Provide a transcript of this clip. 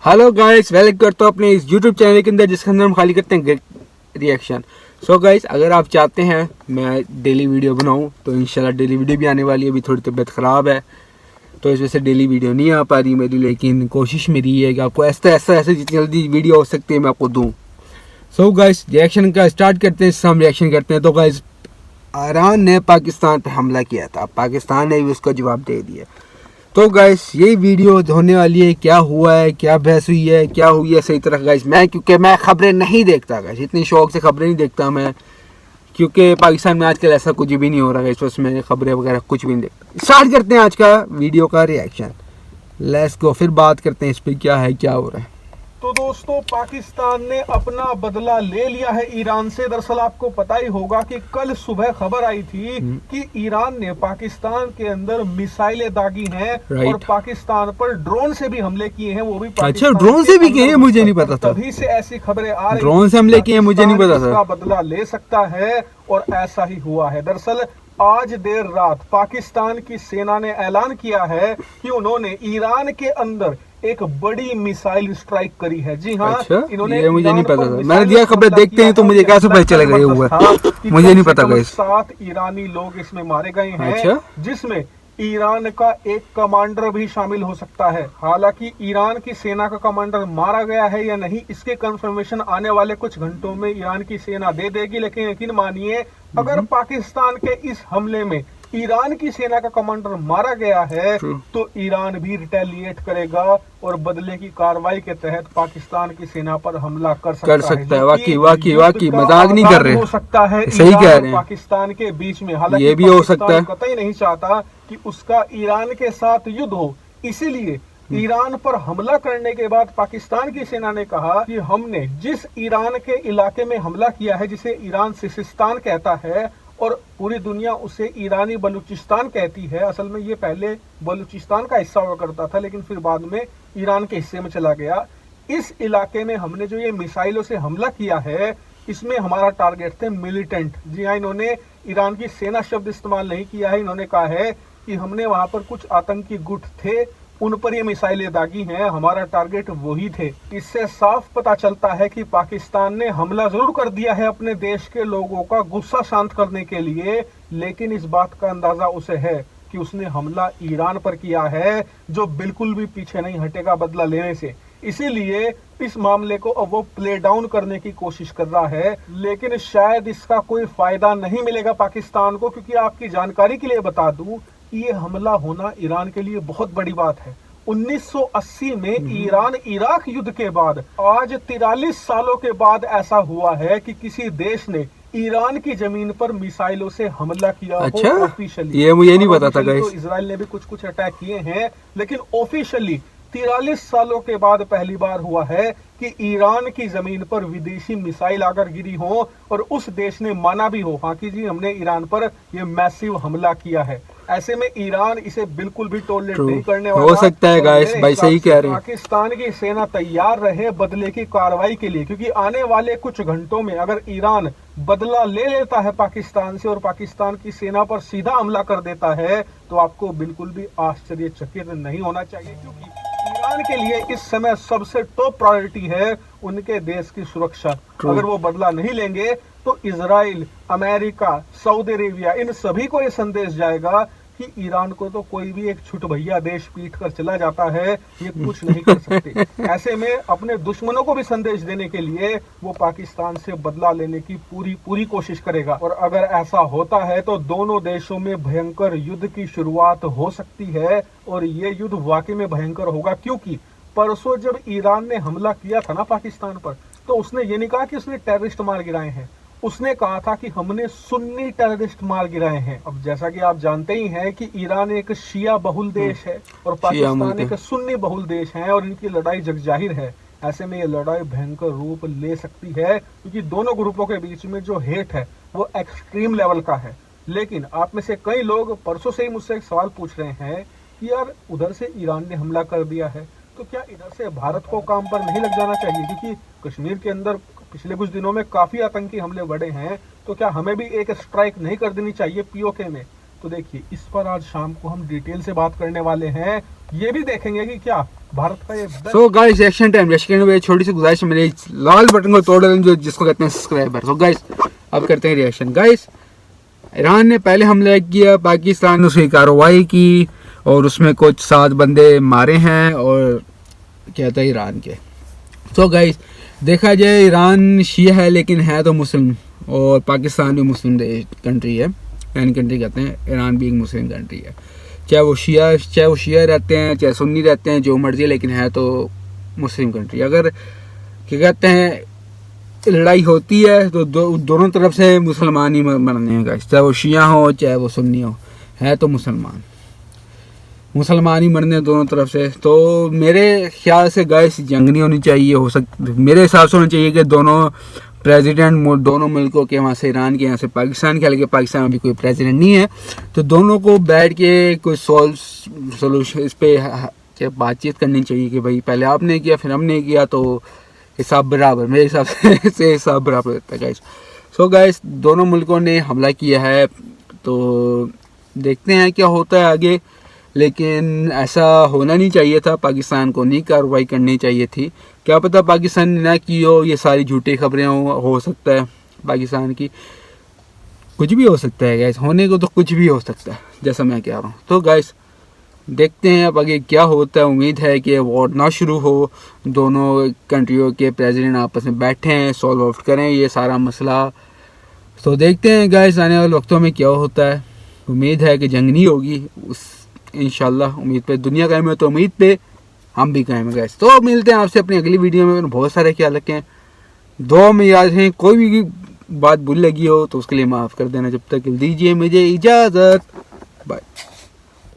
Hello guys, welcome करता हूँ अपने इस यूट्यूब चैनल के अंदर जिसके अंदर हम खाली करते हैं रिएक्शन। सो गाइस, अगर आप चाहते हैं मैं डेली वीडियो बनाऊं तो इंशाल्लाह डेली वीडियो भी आने वाली है। अभी थोड़ी तबीयत ख़राब है तो इस वजह से डेली वीडियो नहीं आ पा रही मेरी, लेकिन कोशिश मेरी है कि आपको ऐसे जितनी जल्दी वीडियो हो सकती है मैं आपको दूँ। सो गाइस, रिएक्शन का स्टार्ट करते हैं। इससे हम रिएक्शन करते हैं। तो गाइस, ईरान ने पाकिस्तान पर हमला किया था, पाकिस्तान ने भी उसका जवाब दे दिया। तो गाइस, ये वीडियो होने वाली है, क्या हुआ है, क्या बहस हुई है, क्या हुई है सही तरह गाइस। क्योंकि मैं खबरें नहीं देखता गाइस, इतनी शौक से खबरें नहीं देखता मैं, क्योंकि पाकिस्तान में आजकल ऐसा कुछ भी नहीं हो रहा गाइस, उसमें खबरें वगैरह कुछ भी नहीं देखता। स्टार्ट करते हैं आज का वीडियो का रिएक्शन। लेट्स गो, फिर बात करते हैं इस पर क्या है, क्या हो रहा है। तो दोस्तों, पाकिस्तान ने अपना बदला ले लिया है ईरान से। दरअसल आपको पता ही होगा कि कल सुबह खबर आई थी कि ईरान ने पाकिस्तान के अंदर मिसाइलें दागी हैं और पाकिस्तान पर ड्रोन से भी हमले किए हैं, वो भी अच्छा, ड्रोन से भी किए हैं, मुझे नहीं पता था। तभी से ऐसी खबरें आ रही, ड्रोन से हमले किए हैं, मुझे नहीं पता था। बदला ले सकता है और ऐसा ही हुआ है। दरअसल आज देर रात पाकिस्तान की सेना ने ऐलान किया है कि उन्होंने ईरान के अंदर एक बड़ी मिसाइल स्ट्राइक करी है। जी हाँ, अच्छा, इन्होंने ये मुझे नहीं पता था। मैंने दिया खबर देखते हैं तो मुझे कैसे पता चल रही हुआ, मुझे नहीं पता गाइस। 7 ईरानी लोग इसमें मारे गए हैं। अच्छा? जिसमें ईरान का एक कमांडर भी शामिल हो सकता है। हालांकि ईरान की सेना का कमांडर मारा गया है या नहीं, इसके कंफर्मेशन आने वाले कुछ घंटों में ईरान की सेना दे देगी। लेकिन यकीन मानिए, अगर पाकिस्तान के इस हमले में ईरान की सेना का कमांडर मारा गया है तो ईरान भी रिटेलिएट करेगा और बदले की कार्रवाई के तहत पाकिस्तान की सेना पर हमला कर सकता है। वाकई मजाक नहीं कर रहे, हो सकता है सही कह रहे हैं। पाकिस्तान के बीच में, हालांकि ये भी हो सकता है, कतई नहीं चाहता कि उसका ईरान के साथ युद्ध हो। इसीलिए ईरान पर हमला करने के बाद पाकिस्तान की सेना ने कहा कि हमने जिस ईरान के इलाके में हमला किया है, जिसे ईरान सिस्तान कहता है और पूरी दुनिया उसे ईरानी बलूचिस्तान कहती है, असल में ये पहले बलूचिस्तान का हिस्सा हुआ करता था लेकिन फिर बाद में ईरान के हिस्से में चला गया। इस इलाके में हमने जो ये मिसाइलों से हमला किया है, इसमें हमारा टारगेट थे मिलिटेंट। जी हाँ, इन्होंने ईरान की सेना शब्द इस्तेमाल नहीं किया है, इन्होंने कहा है कि हमने वहां पर कुछ आतंकी गुट थे, उन पर ये मिसाइलें दागी हैं, हमारा टारगेट वही थे। इससे साफ पता चलता है कि पाकिस्तान ने हमला जरूर कर दिया है अपने देश के लोगों का गुस्सा शांत करने के लिए, लेकिन इस बात का अंदाजा उसे है कि उसने हमला ईरान पर किया है, जो बिल्कुल भी पीछे नहीं हटेगा बदला लेने से। इसीलिए इस मामले को अब वो प्ले डाउन करने की कोशिश कर रहा है, लेकिन शायद इसका कोई फायदा नहीं मिलेगा पाकिस्तान को, क्योंकि आपकी जानकारी के लिए बता दूं, ये हमला होना ईरान के लिए बहुत बड़ी बात है। 1980 में ईरान इराक युद्ध के बाद आज 43 सालों के बाद ऐसा हुआ है कि किसी देश ने ईरान की जमीन पर मिसाइलों से हमला किया। अच्छा? हो ऑफिशियली, ये मुझे नहीं पता था गाइस। तो इजराइल ने भी कुछ अटैक किए हैं, लेकिन ऑफिशियली 43 सालों के बाद पहली बार हुआ है कि ईरान की जमीन पर विदेशी मिसाइल आकर गिरी हो और उस देश ने माना भी हो, हाँ कि जी हमने ईरान पर यह मैसिव हमला किया है। ऐसे में ईरान इसे बिल्कुल भी टॉलरेट नहीं करने वाला। हो सकता है गाइस, भाई सही कह रहे हैं। पाकिस्तान की सेना तैयार रहे बदले की कार्रवाई के लिए, क्योंकि आने वाले कुछ घंटों में अगर ईरान बदला ले लेता है पाकिस्तान से और पाकिस्तान की सेना पर सीधा हमला कर देता है, तो आपको बिल्कुल भी आश्चर्यचकित नहीं होना चाहिए, क्योंकि ईरान के लिए इस समय सबसे टॉप प्रायोरिटी है उनके देश की सुरक्षा। अगर वो बदला नहीं लेंगे तो इजराइल, अमेरिका, सऊदी अरेबिया, इन सभी को ये संदेश जाएगा कि ईरान को तो कोई भी एक छुट भैया देश पीट कर चला जाता है, ये कुछ नहीं कर सकते। ऐसे में अपने दुश्मनों को भी संदेश देने के लिए वो पाकिस्तान से बदला लेने की पूरी कोशिश करेगा। और अगर ऐसा होता है तो दोनों देशों में भयंकर युद्ध की शुरुआत हो सकती है, और ये युद्ध वाकई में भयंकर होगा, क्योंकि परसों जब ईरान ने हमला किया था ना पाकिस्तान पर, तो उसने ये नहीं कहा कि उसने टेररिस्ट मार गिराए हैं, उसने कहा था कि हमने सुन्नी टेररिस्ट मार गिराए हैं। अब जैसा कि आप जानते ही हैं कि ईरान एक शिया बहुल देश है और पाकिस्तान एक सुन्नी बहुल देश है, और इनकी लड़ाई जगजाहिर है। ऐसे में ये लड़ाई भयंकर रूप ले सकती है, क्योंकि दोनों ग्रुपों के बीच में जो हेट है वो एक्सट्रीम लेवल का है। लेकिन आप में से कई लोग परसों से ही मुझसे एक सवाल पूछ रहे हैं कि यार, उधर से ईरान ने हमला कर दिया है तो क्या इधर से भारत को काम पर नहीं लग जाना चाहिए, क्योंकि कश्मीर के अंदर पिछले कुछ दिनों में काफी आतंकी हमले बढ़े हैं, तो क्या हमें भी एक स्ट्राइक नहीं कर देनी चाहिए पीओके में। तो देखिए इस पर आज शाम को हम डिटेल से बात करने वाले हैं। ये भी देखेंगे कि क्या भारत का ये so guys reaction time, reaction में छोटी सी गुजारिश है, मेरे लाल बटन को तोड़ दें जो जिसको कहते हैं सब्सक्राइबर। सो गाइस अब करते हैं रिएक्शन। गाइस ईरान ने पहले हमला किया, पाकिस्तान ने उसकी कार्रवाई की और उसमें कुछ 7 बंदे मारे हैं और क्या था ईरान के। सो गाइस देखा जाए ईरान शिया है लेकिन है तो मुस्लिम, और पाकिस्तान भी मुस्लिम कंट्री है, यानी कंट्री कहते हैं, ईरान भी एक मुस्लिम कंट्री है। चाहे वो शिया रहते हैं चाहे सुन्नी रहते हैं, जो मर्जी, लेकिन है तो मुस्लिम कंट्री। अगर क्या कहते हैं लड़ाई होती है तो दोनों तरफ से मुसलमान ही मरने हैं गाइस, चाहे वो शिया हो चाहे वो सुन्नी हो, है तो मुसलमान ही मरने हैं दोनों तरफ से। तो मेरे ख्याल से गाइस जंग नहीं होनी चाहिए, मेरे हिसाब से होना चाहिए कि दोनों प्रेसिडेंट दोनों मुल्कों के, वहाँ से ईरान के, यहाँ से पाकिस्तान के, हालांकि पाकिस्तान में भी कोई प्रेसिडेंट नहीं है, तो दोनों को बैठ के कोई सोल्यूशन इस पे बातचीत करनी चाहिए कि भाई पहले आपने किया फिर हमने किया, तो हिसाब बराबर, मेरे हिसाब से हिसाब बराबर रहता है गाइस। सो गाइस दोनों मुल्कों ने हमला किया है, तो देखते हैं क्या होता है आगे, लेकिन ऐसा होना नहीं चाहिए था, पाकिस्तान को नहीं कार्रवाई करनी चाहिए थी। क्या पता पाकिस्तान ने ना की हो, ये सारी झूठी खबरें हो सकता है पाकिस्तान की, कुछ भी हो सकता है गाइस, होने को तो कुछ भी हो सकता है जैसा मैं कह रहा हूँ। तो गाइस देखते हैं अब आगे क्या होता है। उम्मीद है कि वॉर ना शुरू हो, दोनों कंट्रियों के प्रेसिडेंट आपस में बैठें, सॉल्व आउट करें ये सारा मसला। तो देखते हैं गाइस आने वाले वक्तों में क्या होता है। उम्मीद है कि जंग नहीं होगी, उस इंशाल्लाह उम्मीद पे दुनिया कायम है, तो उम्मीद पे हम भी कायम है गाइस। तो मिलते हैं आपसे अपनी अगली वीडियो में। बहुत सारे ख्याल रखें, दुआ में याद रखें, कोई भी बात भूल लगी हो तो उसके लिए माफ़ कर देना। जब तक दीजिए मुझे इजाज़त, बाय।